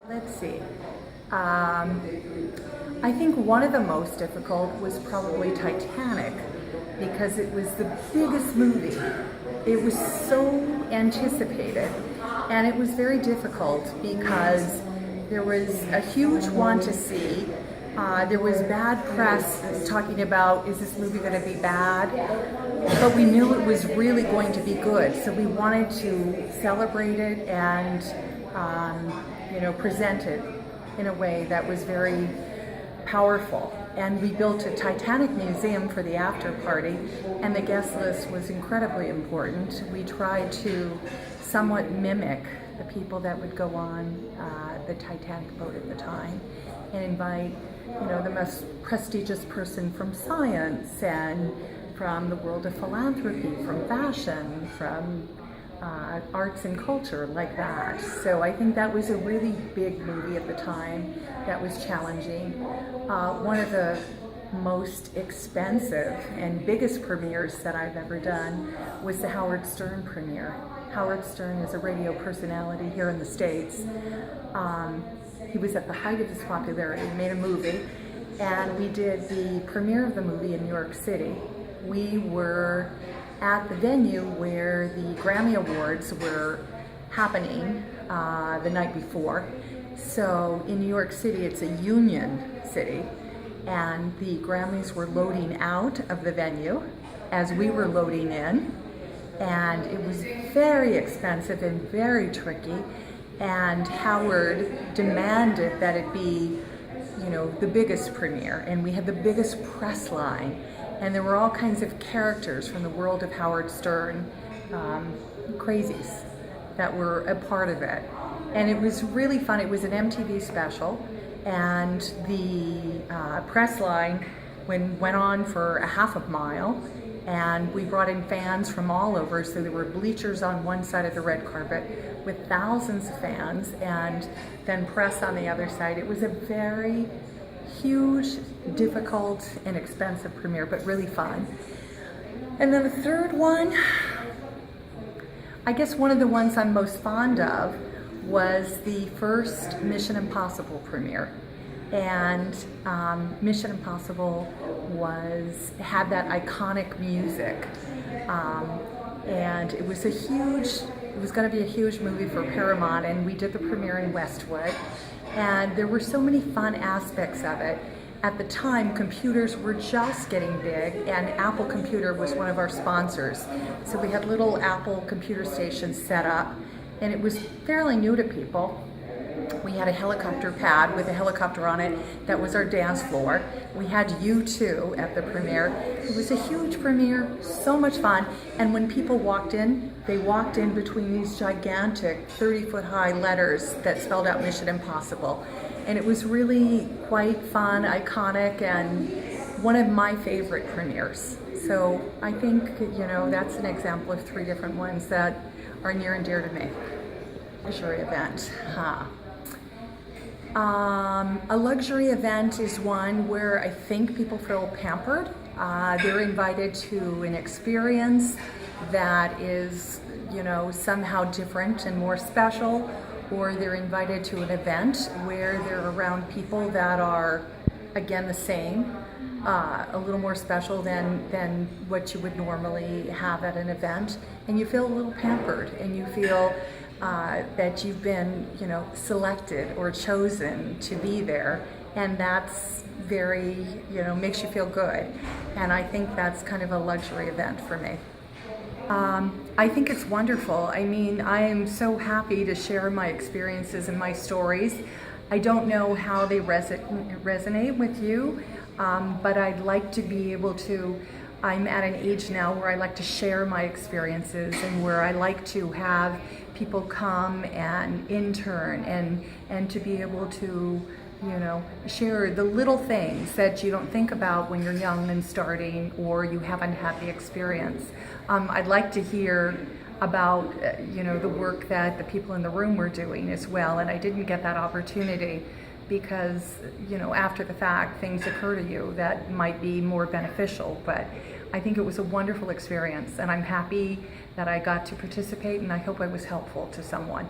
Let's see. I think one of the most difficult was probably Titanic because it was the biggest movie. It was so anticipated, and it was very difficult because there was a huge want to see. There was bad press talking about, is this movie going to be bad? But we knew it was really going to be good, so we wanted to celebrate it and present it in a way that was very powerful. And we built a Titanic museum for the after party, and the guest list was incredibly important. We tried to somewhat mimic the people that would go on the Titanic boat at the time and invite the most prestigious person from science and from the world of philanthropy, from fashion, from arts and culture, like that. So I think that was a really big movie at the time that was challenging. One of the most expensive and biggest premieres that I've ever done was the Howard Stern premiere. Howard Stern is a radio personality here in the States. He was at the height of his popularity. He made a movie, and we did the premiere of the movie in New York City. We were at the venue where the Grammy Awards were happening the night before. So in New York City, it's a union city, and the Grammys were loading out of the venue as we were loading in, and it was very expensive and very tricky, and Howard demanded that it be the biggest premiere, and we had the biggest press line. And there were all kinds of characters from the world of Howard Stern, crazies, that were a part of it. And it was really fun. It was an MTV special, and the press line went on for a half a mile, and we brought in fans from all over. So there were bleachers on one side of the red carpet with thousands of fans, and then press on the other side. It was a very huge, difficult, and expensive premiere, but really fun. And then the third one, I guess one of the ones I'm most fond of was the first Mission Impossible premiere. And Mission Impossible had that iconic music. And it was going to be a huge movie for Paramount, and we did the premiere in Westwood. And there were so many fun aspects of it. At the time, computers were just getting big, and Apple Computer was one of our sponsors. So we had little Apple computer stations set up, and it was fairly new to people. We had a helicopter pad with a helicopter on it that was our dance floor. We had U2 at the premiere. It was a huge premiere, so much fun. And when people walked in, they walked in between these gigantic 30-foot high letters that spelled out Mission Impossible. And it was really quite fun, iconic, and one of my favorite premieres. So I think, that's an example of 3 different ones that are near and dear to me. Luxury event. A luxury event is one where I think people feel pampered. They're invited to an experience that is, somehow different and more special, or they're invited to an event where they're around people that are, again, the same, a little more special than what you would normally have at an event, and you feel a little pampered, and you feel that you've been, selected or chosen to be there, and that's very, makes you feel good. And I think that's kind of a luxury event for me. I think it's wonderful. I mean, I am so happy to share my experiences and my stories. I don't know how they resonate with you, but I'd like to be able to. I'm at an age now where I like to share my experiences, and where I like to have people come and intern and to be able to, share the little things that you don't think about when you're young and starting, or you haven't had the experience. I'd like to hear about, the work that the people in the room were doing as well, and I didn't get that opportunity because, after the fact, things occur to you that might be more beneficial, but I think it was a wonderful experience, and I'm happy that I got to participate, and I hope I was helpful to someone.